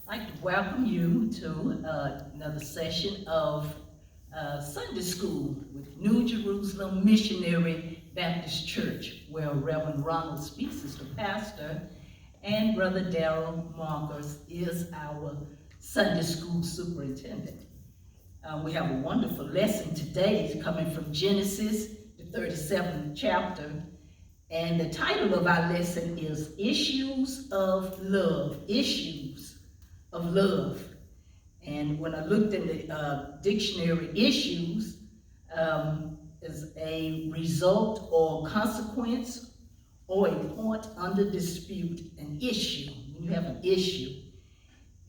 I'd like to welcome you to another session of Sunday School with New Jerusalem Missionary Baptist Church, where Reverend Ronald Speaks as the pastor, and Brother Darrell Marcus is our Sunday School superintendent. We have a wonderful lesson today coming from Genesis, the 37th chapter, and the title of our lesson is Issues of Love. Issues of Love. And when I looked in the dictionary, issues is a result or consequence or a point under dispute, an issue, when you have an issue.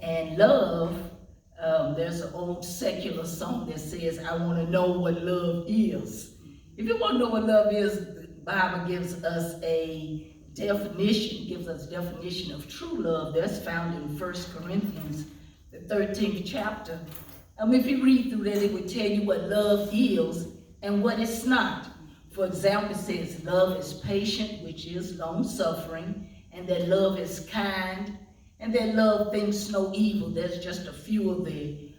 And love, there's an old secular song that says, I want to know what love is. If you want to know what love is, the Bible gives us a definition, of true love. That's found in 1 Corinthians, the 13th chapter. If you read through that, it would tell you what love is and what it's not. For example, it says love is patient, which is long-suffering, and that love is kind, and that love thinks no evil. There's just a few of the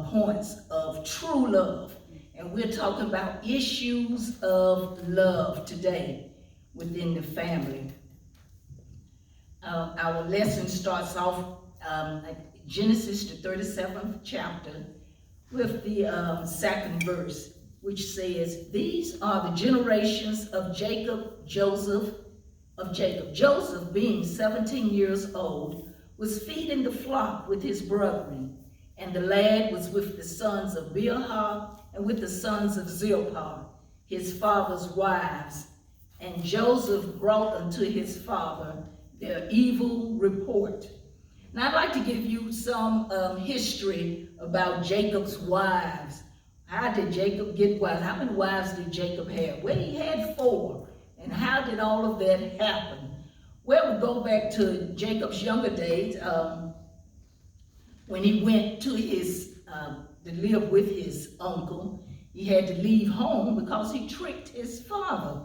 points of true love. And we're talking about issues of love today within the family. Our lesson starts off at Genesis, the 37th chapter, with the second verse, which says, These are the generations of Joseph, Joseph, being 17 years old, was feeding the flock with his brethren, and the lad was with the sons of Bilhah and with the sons of Zilpah, his father's wives. And Joseph brought unto his father their evil report. Now I'd like to give you some history about Jacob's wives. How did Jacob get wives? How many wives did Jacob have? Well, he had 4. And how did all of that happen? Well, we go back to Jacob's younger days, when he went to to live with his uncle. He had to leave home because he tricked his father,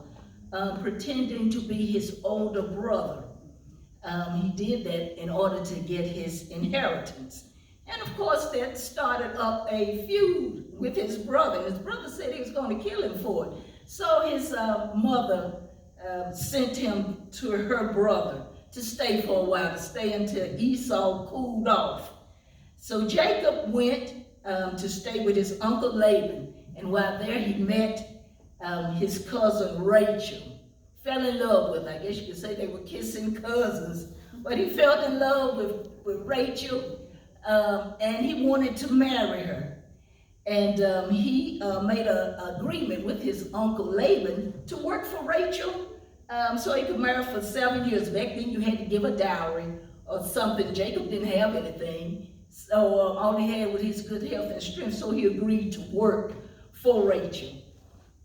pretending to be his older brother. He did that in order to get his inheritance. And of course, that started up a feud with his brother. His brother said he was going to kill him for it. So his mother sent him to her brother to stay for a while, to stay until Esau cooled off. So Jacob went to stay with his uncle Laban. And while there, he met his cousin Rachel. Fell in love with her. I guess you could say they were kissing cousins. But he fell in love with Rachel, and he wanted to marry her. And he made an agreement with his uncle Laban to work for Rachel so he could marry her for 7 years. Back then you had to give a dowry or something. Jacob didn't have anything, so all he had was his good health and strength, so he agreed to work for Rachel.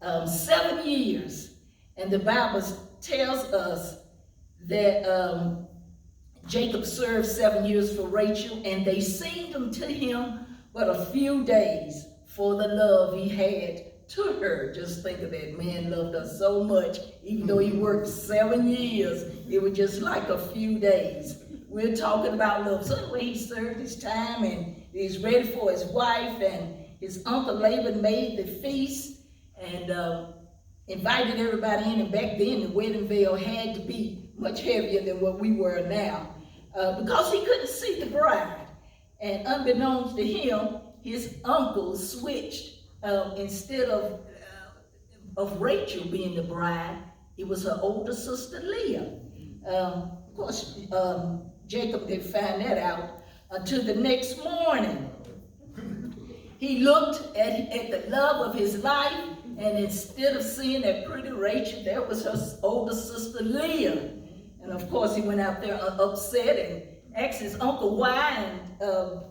7 years. And the Bible tells us that Jacob served 7 years for Rachel, and they seemed unto him but a few days for the love he had to her. Just think of that. Man loved her so much, even though he worked 7 years, it was just like a few days. We're talking about love. So anyway, he served his time, and he's ready for his wife, and his uncle Laban made the feast, and invited everybody in. And back then, the wedding veil had to be much heavier than what we wear now, because he couldn't see the bride. And unbeknownst to him, his uncle switched. Instead of Rachel being the bride, it was her older sister Leah. Of course, Jacob didn't find that out until the next morning. He looked at the love of his life, and instead of seeing that pretty Rachel, there was her older sister Leah. And of course, he went out there upset and asked his uncle why, and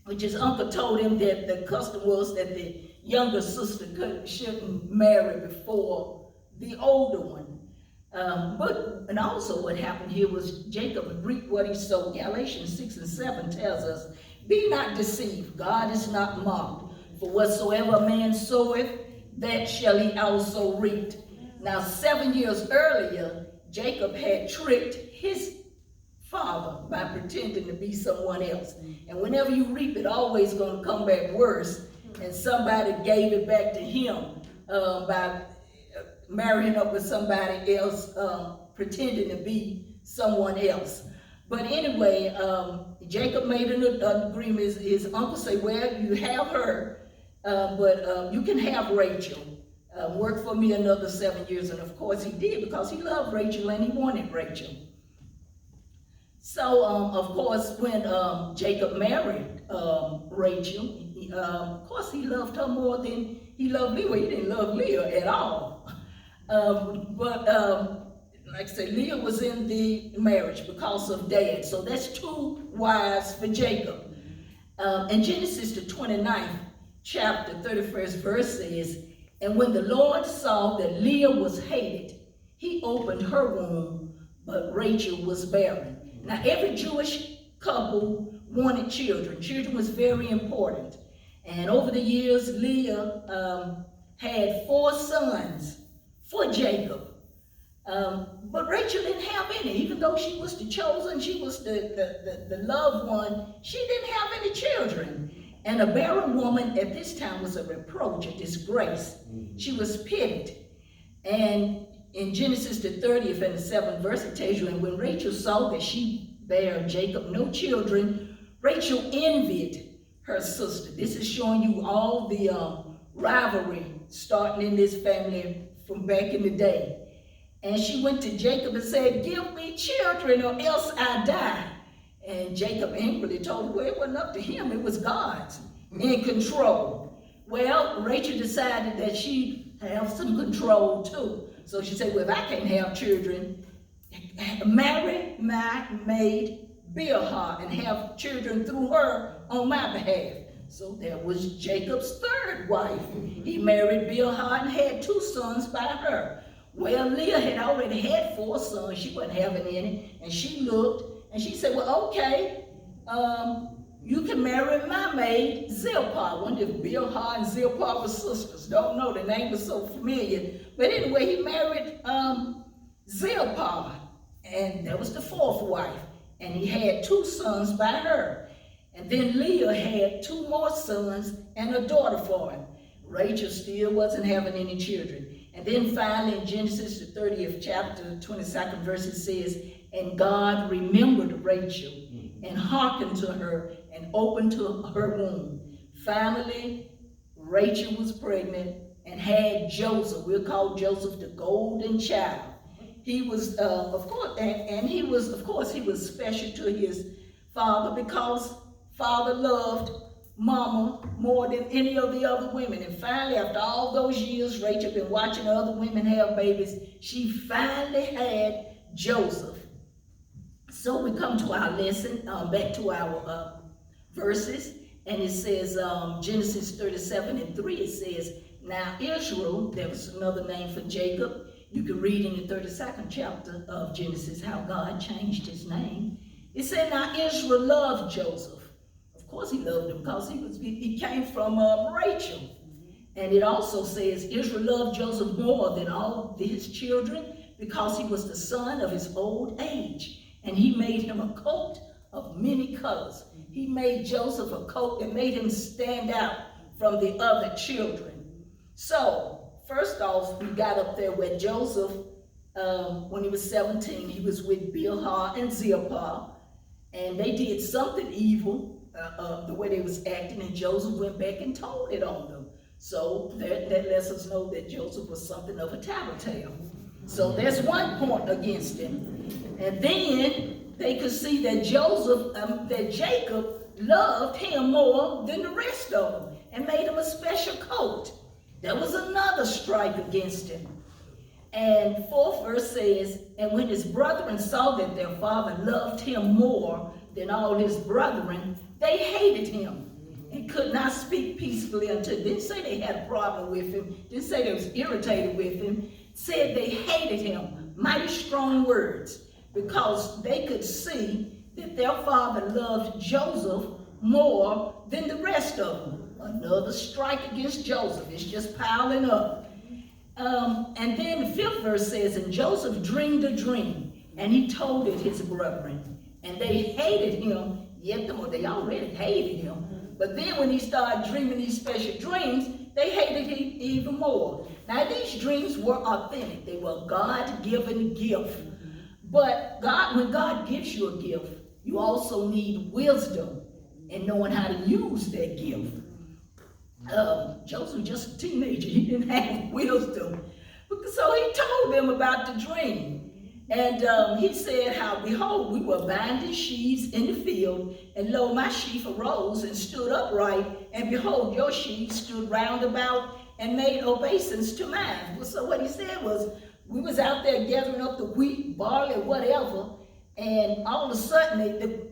which his uncle told him that the custom was that the younger sister shouldn't marry before the older one. And also what happened here was Jacob reaped what he sowed. Galatians 6 and 7 tells us, Be not deceived, God is not mocked. For whatsoever a man soweth, that shall he also reap. Now 7 years earlier, Jacob had tricked his father. father by pretending to be someone else. And whenever you reap it, always going to come back worse. And somebody gave it back to him by marrying up with somebody else, pretending to be someone else. But anyway, Jacob made an agreement. His uncle said, well, you have her, but you can have Rachel. Work for me another 7 years. And of course he did, because he loved Rachel and he wanted Rachel. So, of course, when Jacob married Rachel, of course he loved her more than he loved Leah. He didn't love Leah at all. Like I said, Leah was in the marriage because of Dad. So that's 2 wives for Jacob. In Genesis, the 29th chapter, 31st verse says, and when the Lord saw that Leah was hated, he opened her womb, but Rachel was barren. Now, every Jewish couple wanted children. Children was very important. And over the years, Leah had 4 sons for Jacob. But Rachel didn't have any. Even though she was the chosen, she was the loved one, she didn't have any children. And a barren woman at this time was a reproach, a disgrace. She was pitied. And in Genesis the 30th and the 7th verse, it tells you, and when Rachel saw that she bare Jacob no children, Rachel envied her sister. This is showing you all the rivalry starting in this family from back in the day. And she went to Jacob and said, give me children or else I die. And Jacob angrily told her, well, it wasn't up to him, it was God's in control. Well, Rachel decided that she'd have some control too. So she said, well, if I can't have children, marry my maid Bilhah and have children through her on my behalf. So that was Jacob's 3rd wife. He married Bilhah and had 2 sons by her. Well, Leah had already had 4 sons. She wasn't having any. And she looked and she said, well, okay, you can marry my maid Zilpah. I wonder if Bilhah and Zilpah were sisters. Don't know, the name was so familiar. But anyway, he married Zilpah. And that was the 4th wife. And he had 2 sons by her. And then Leah had 2 more sons and a daughter for him. Rachel still wasn't having any children. And then finally in Genesis, the 30th chapter, 22nd verse, it says, and God remembered Rachel and hearkened to her and opened to her womb. Finally, Rachel was pregnant and had Joseph. We'll call Joseph the golden child. He was, of course, and he was, of course, he was special to his father because father loved Mama more than any of the other women. And finally, after all those years, Rachel been watching other women have babies. She finally had Joseph. So we come to our lesson, back to our verses, and it says, Genesis 37:3, it says, now Israel, that was another name for Jacob. You can read in the 32nd chapter of Genesis how God changed his name. It said, now Israel loved Joseph. Of course he loved him because he came from Rachel. And it also says Israel loved Joseph more than all his children because he was the son of his old age. And he made him a coat of many colors. He made Joseph a coat that made him stand out from the other children. So, first off, we got up there where Joseph, when he was 17, he was with Bilhah and Zilpah. And they did something evil, the way they was acting, and Joseph went back and told it on them. So that lets us know that Joseph was something of a tattletale. So there's one point against him. And then they could see that Jacob loved him more than the rest of them and made him a special coat. There was another strike against him. And 4th verse says, and when his brethren saw that their father loved him more than all his brethren, they hated him and could not speak peaceably unto him. Didn't say they had a problem with him. Didn't say they was irritated with him. Said they hated him. Mighty strong words. Because they could see that their father loved Joseph more than the rest of them. Another strike against Joseph. It's just piling up. And then the 5th verse says, and Joseph dreamed a dream, and he told it his brethren. And they hated him, yet they already hated him. But then when he started dreaming these special dreams, they hated him even more. Now these dreams were authentic. They were a God-given gift. But when God gives you a gift, you also need wisdom in knowing how to use that gift. Joseph was just a teenager. He didn't have wisdom. So he told them about the dream. And he said how, behold, we were binding sheaves in the field, and lo, my sheaf arose and stood upright, and behold, your sheaves stood round about and made obeisance to mine. Well, so what he said was, we was out there gathering up the wheat, barley, whatever, and all of a sudden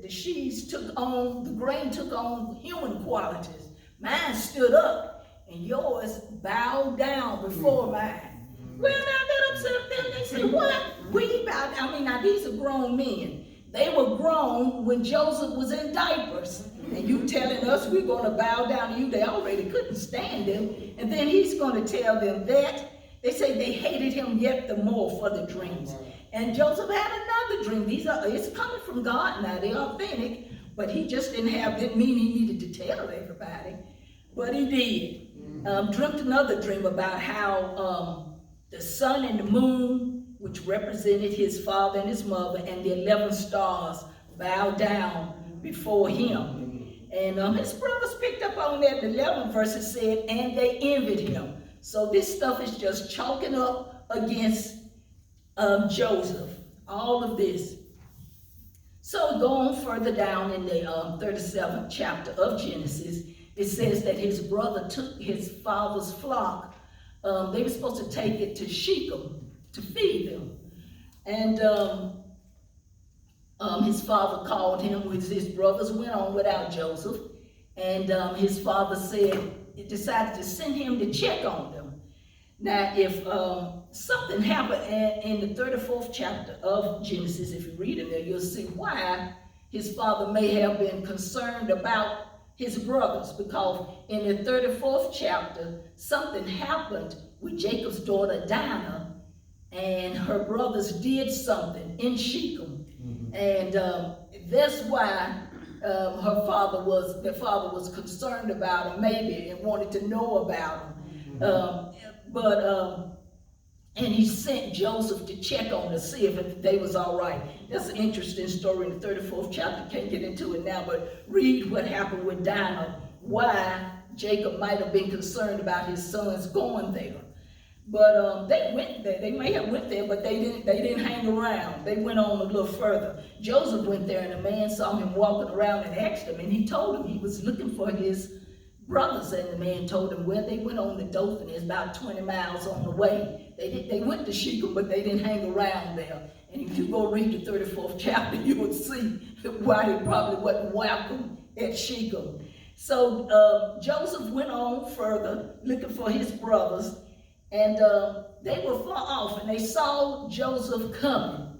the sheaves took on, the grain took on human qualities. Mine stood up, and yours bowed down before mine. Well, now I got upset and they said, what? We bowed down. I mean, now these are grown men. They were grown when Joseph was in diapers. And you telling us we're going to bow down to you. They already couldn't stand him. And then he's going to tell them that. They say they hated him yet the more for the dreams. And Joseph had another dream. It's coming from God now. They're authentic. But he just didn't mean he needed to tell everybody. But he did. Dreamt another dream about how the sun and the moon, which represented his father and his mother, and the 11 stars bowed down before him. And his brothers picked up on that. The 11 verses said, and they envied him. So this stuff is just chalking up against Joseph, all of this. So going further down in the 37th chapter of Genesis, it says that his brother took his father's flock. They were supposed to take it to Shechem to feed them. And his father called him, with his brothers went on without Joseph. And his father decided to send him to check on them. Now, if something happened in the 34th chapter of Genesis, if you read it there, you'll see why his father may have been concerned about his brothers, because in the 34th chapter, something happened with Jacob's daughter Dinah, and her brothers did something in Shechem. And that's why their father was concerned about him, maybe, and wanted to know about him. And he sent Joseph to check on to see if they was all right. That's an interesting story in the 34th chapter. Can't get into it now, but read what happened with Dinah, why Jacob might have been concerned about his sons going there. But they went there. They may have went there, but they didn't hang around. They went on a little further. Joseph went there, and a man saw him walking around and asked him, and he told him he was looking for his brothers. And the man told him, well, they went on the Dothan. It's about 20 miles on the way. They went to Shechem, but they didn't hang around there. And if you go read the 34th chapter, you will see why they probably wasn't welcome at Shechem. So Joseph went on further, looking for his brothers. And they were far off, and they saw Joseph coming.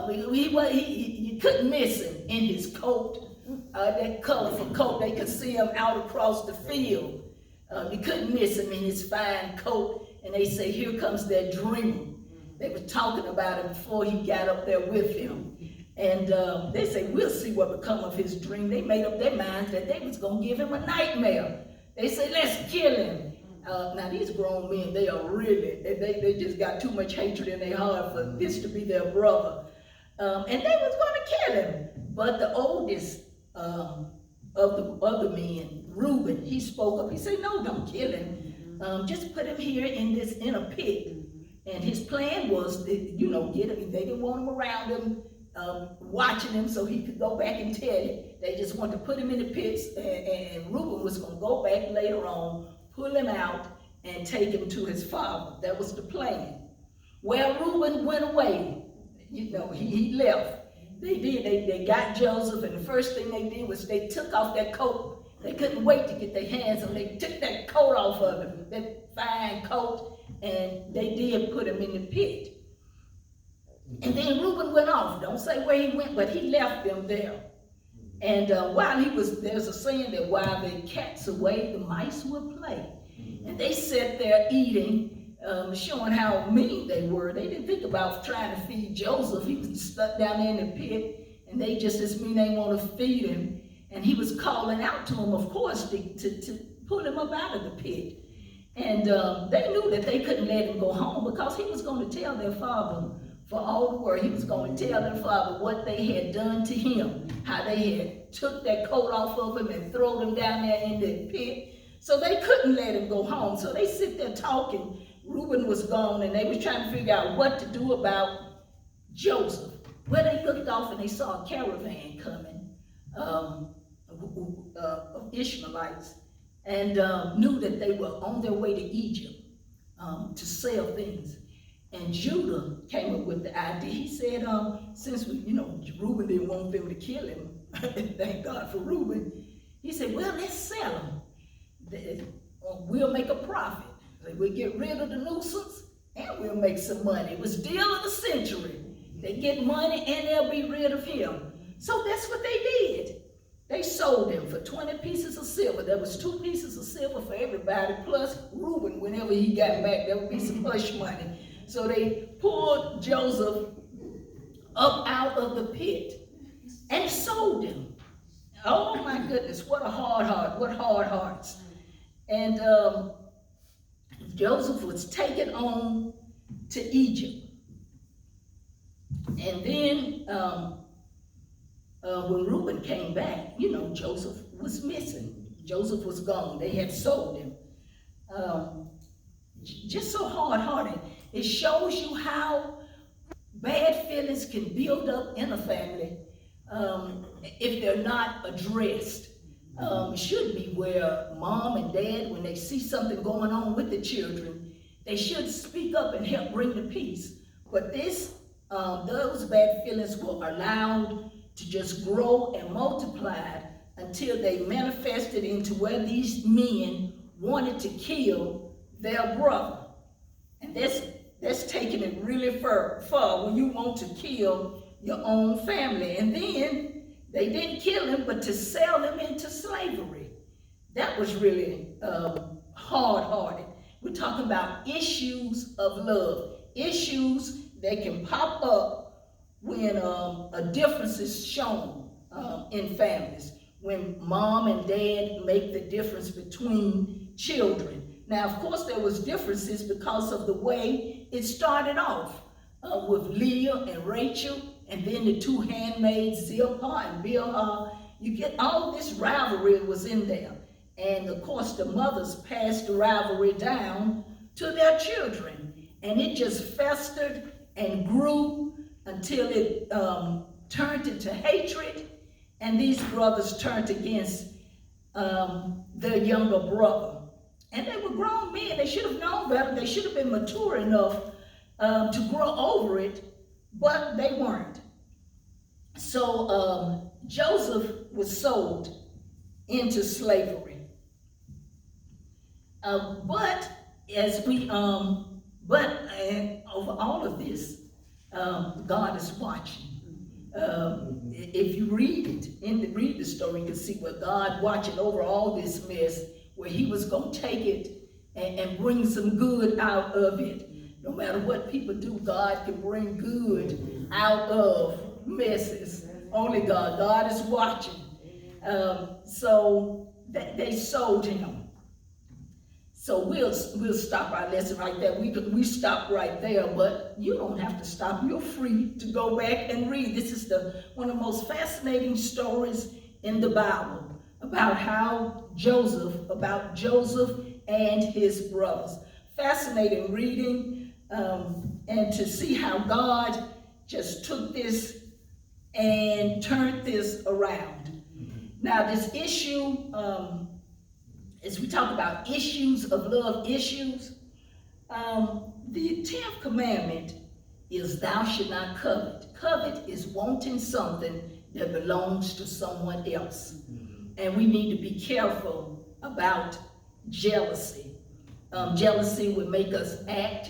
You couldn't miss him in his coat, that colorful coat. They could see him out across the field. You couldn't miss him in his fine coat. And they say, here comes that dreamer. They were talking about him before he got up there with him. And they say, we'll see what become of his dream. They made up their minds that they was going to give him a nightmare. They say, let's kill him. Now these grown men, they are really, they just got too much hatred in their heart for this to be their brother. And they was going to kill him. But the oldest of the other men, Reuben, he spoke up. He said, no, don't kill him. Just put him here in a pit. And his plan was, get him. They didn't want him around him, watching him so he could go back and tell it. They just wanted to put him in the pits, and Reuben was going to go back later on, pull him out, and take him to his father. That was the plan. Well, Reuben went away. He left. They got Joseph, and the first thing they did was they took off that coat. They couldn't wait to get their hands on him. They took that coat off of him, that fine coat, and they did put him in the pit. And then Reuben went off. Don't say where he went, but he left them there. And while he was, there's a saying that while the cat's away, the mice will play. And they sat there eating, showing how mean they were. They didn't think about trying to feed Joseph. He was stuck down there in the pit, and and they just as mean they want to feed him. And he was calling out to them, of course, to pull him up out of the pit. And they knew that they couldn't let him go home because he was going to tell their father for all the world. He was going to tell their father what they had done to him, how they had took that coat off of him and thrown him down there in the pit. So they couldn't let him go home. So they sit there talking. Reuben was gone, and they was trying to figure out what to do about Joseph. Well, they looked off and they saw a caravan coming of Ishmaelites, and knew that they were on their way to Egypt to sell things. And Judah came up with the idea. He said, since Reuben didn't want them to kill him, thank God for Reuben, he said, well, let's sell them. We'll make a profit. We'll get rid of the nuisance and we'll make some money. It was deal of the century. They get money and they'll be rid of him. So that's what they did. They sold him for 20 pieces of silver. There was 2 pieces of silver for everybody, plus Reuben, whenever he got back, there would be some hush money. So they pulled Joseph up out of the pit and sold him. Oh my goodness, what a hard heart, what hard hearts. And Joseph was taken on to Egypt. And then when Reuben came back, Joseph was missing. Joseph was gone. They had sold him. Just so hard-hearted. It shows you how bad feelings can build up in a family if they're not addressed. It should be where mom and dad, when they see something going on with the children, they should speak up and help bring the peace. But those bad feelings were allowed to just grow and multiply until they manifested into where these men wanted to kill their brother. And that's taking it really far when you want to kill your own family. And then they didn't kill him, but to sell him into slavery. That was really hard-hearted. We're talking about issues of love, issues that can pop up when a difference is shown in families, when mom and dad make the difference between children. Now, of course, there was differences because of the way it started off with Leah and Rachel, and then the 2 handmaids, Zilpah and Bilhah. You get all this rivalry was in there. And of course, the mothers passed the rivalry down to their children. And it just festered and grew until it turned into hatred. And these brothers turned against their younger brother. And they were grown men. They should have known better. They should have been mature enough to grow over it, but they weren't. So Joseph was sold into slavery. But over all of this, God is watching. If you read the story, you can see where God watching over all this mess, where he was going to take it and bring some good out of it. No matter what people do, God can bring good out of messes. Only God. God is watching. So they sold him. So we'll stop our lesson right there. We stop right there, but you don't have to stop. You're free to go back and read. This is one of the most fascinating stories in the Bible about Joseph and his brothers. Fascinating reading, and to see how God just took this and turned this around. Now, this issue, as we talk about issues of love issues, the 10th commandment is thou shalt not covet. Covet is wanting something that belongs to someone else. And we need to be careful about jealousy. Jealousy would make us act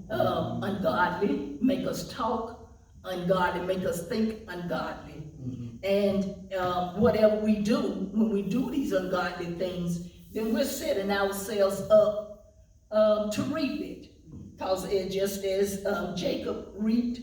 ungodly, make us talk ungodly, make us think ungodly. And whatever we do, when we do these ungodly things, then we're setting ourselves up to reap it. Because just as Jacob reaped,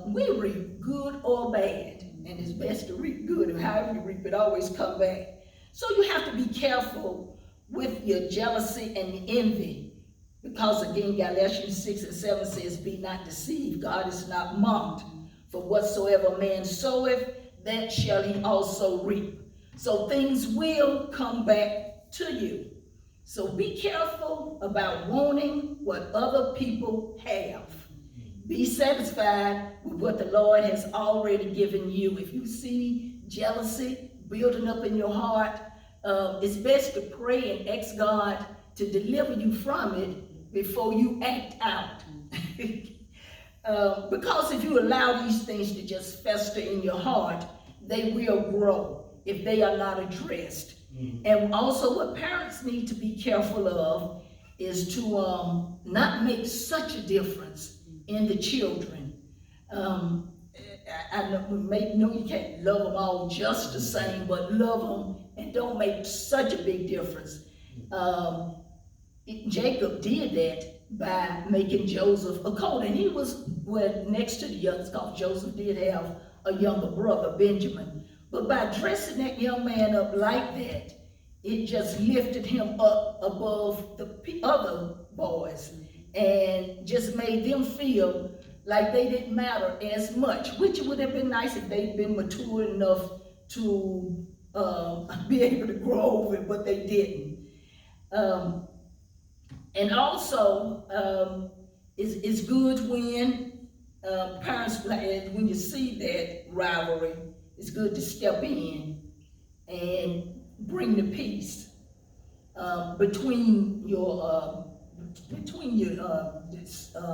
we reap good or bad. and it's best to reap good, and however you reap it always come back. So you have to be careful with your jealousy and envy, because again, Galatians 6:7 says, be not deceived, God is not mocked. For whatsoever man soweth, that shall he also reap. So things will come back to you. So be careful about wanting what other people have. Be satisfied with what the Lord has already given you. If you see jealousy building up in your heart, it's best to pray and ask God to deliver you from it before you act out. Because if you allow these things to just fester in your heart, they will grow if they are not addressed. And also what parents need to be careful of is to not make such a difference in the children. I know you can't love them all just the same, but love them and don't make such a big difference. Jacob did that by making Joseph a coat, and he was next to the youngest, because Joseph did have a younger brother, Benjamin. But by dressing that young man up like that, it just lifted him up above the other boys and just made them feel like they didn't matter as much, which would have been nice if they'd been mature enough to be able to grow over it, but they didn't. And also, it's good when parents, when you see that rivalry, it's good to step in and bring the peace between your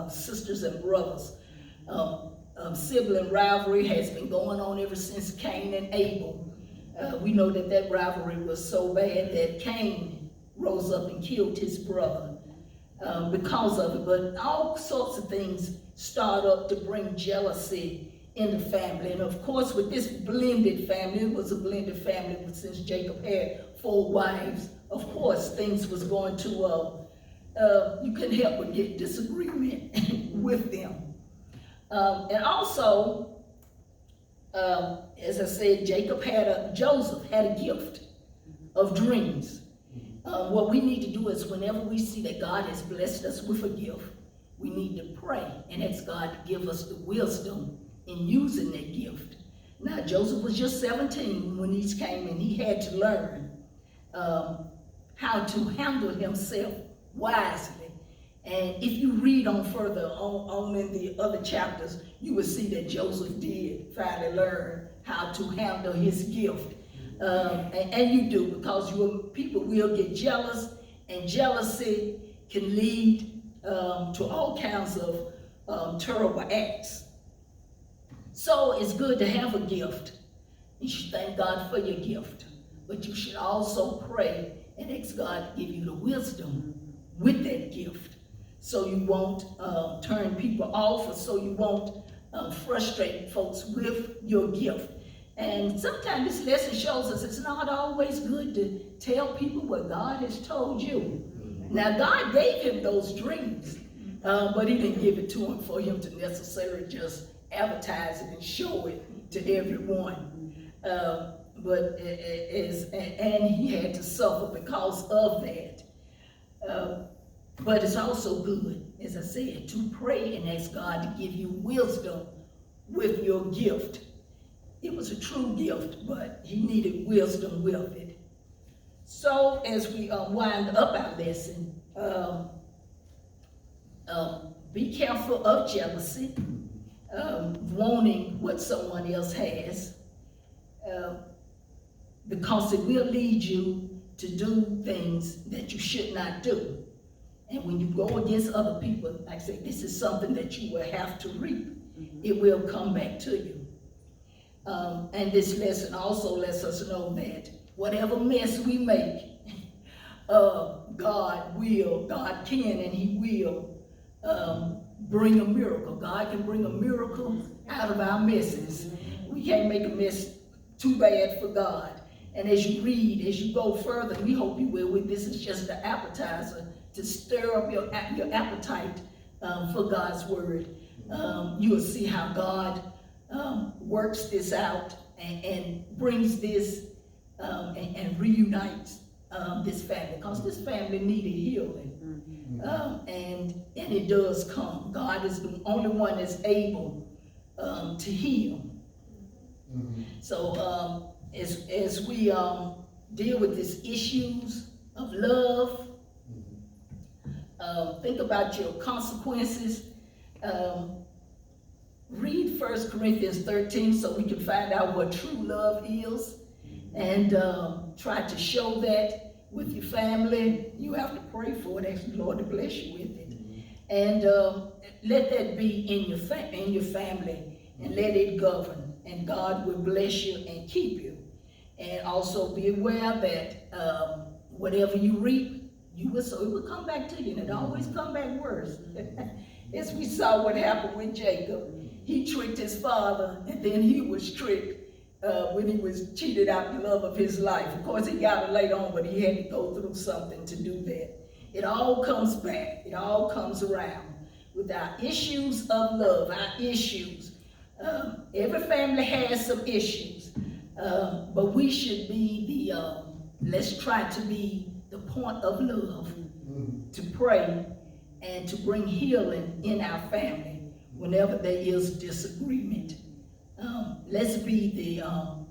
sisters and brothers. Sibling rivalry has been going on ever since Cain and Abel. We know that rivalry was so bad that Cain rose up and killed his brother because of it. But all sorts of things start up to bring jealousy in the family. And of course, with this blended family, it was a blended family, but since Jacob had 4 wives, of course, things was going to, you couldn't help but get disagreement with them. And also, as I said, Joseph had a gift of dreams. What we need to do is whenever we see that God has blessed us with a gift, we need to pray and ask God to give us the wisdom in using that gift. Now, Joseph was just 17 when he came, and he had to learn how to handle himself wisely. And if you read on further on in the other chapters, you will see that Joseph did finally learn how to handle his gift. And you do, because people will get jealous, and jealousy can lead to all kinds of terrible acts. So it's good to have a gift. You should thank God for your gift, but you should also pray and ask God to give you the wisdom with that gift, so you won't turn people off, or so you won't frustrate folks with your gift. And sometimes this lesson shows us it's not always good to tell people what God has told you. Now, God gave him those dreams, but he didn't give it to him for him to necessarily just advertise it and show it to everyone. And he had to suffer because of that. But it's also good, as I said, to pray and ask God to give you wisdom with your gift. It was a true gift, but he needed wisdom with it. So as we wind up our lesson, be careful of jealousy, wanting what someone else has, because it will lead you to do things that you should not do. And when you go against other people, like I say, this is something that you will have to reap. It will come back to you. And this lesson also lets us know that whatever mess we make, God can, and he will bring a miracle. God can bring a miracle out of our messes. We can't make a mess too bad for God. And as you read, as you go further, we hope you will, this is just the appetizer to stir up your appetite for God's word. You will see how God works this out and brings this and reunites this family, because this family needed healing. And it does come. God is the only one that's able to heal. So as we deal with these issues of love, think about your consequences. Read 1 Corinthians 13 so we can find out what true love is, and try to show that with your family. You have to pray for it, ask the Lord to bless you with it, and let that be in your family, and let it govern, and God will bless you and keep you. And also be aware that whatever you reap, you will sow. It will come back to you, and it always come back worse. As we saw what happened with Jacob. He tricked his father, and then he was tricked when he was cheated out the love of his life. Of course, he got it later on, but he had to go through something to do that. It all comes back. It all comes around. With our issues of love, our issues. Every family has some issues, but we should be let's try to be the point of love, to pray and to bring healing in our family whenever there is disagreement. Let's be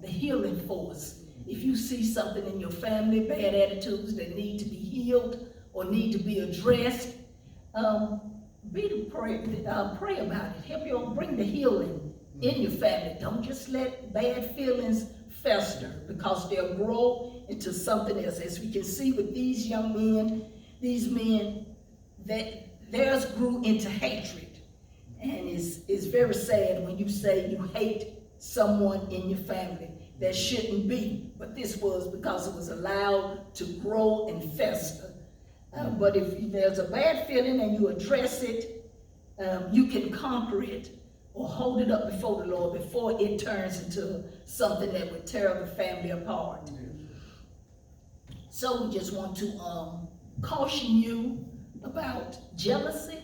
the healing force. If you see something in your family, bad attitudes that need to be healed or need to be addressed, pray about it. Help you bring the healing in your family. Don't just let bad feelings fester, because they'll grow into something else. As we can see with these young men, these men, that theirs grew into hatred. And it's very sad when you say you hate someone in your family. That shouldn't be, but this was because it was allowed to grow and fester. But if there's a bad feeling and you address it, you can conquer it or hold it up before the Lord before it turns into something that would tear the family apart. So we just want to caution you about jealousy,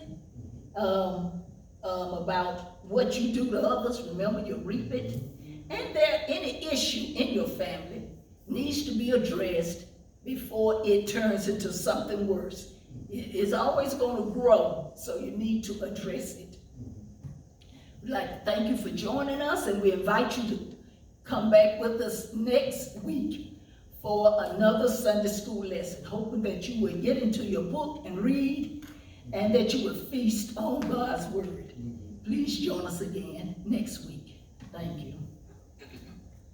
about what you do to others. Remember, you reap it. And there any issue in your family needs to be addressed before it turns into something worse. It is always going to grow, so you need to address it. We'd like to thank you for joining us, and we invite you to come back with us next week for another Sunday school lesson, hoping that you will get into your book and read, and that you will feast on God's word. Please join us again next week. Thank you.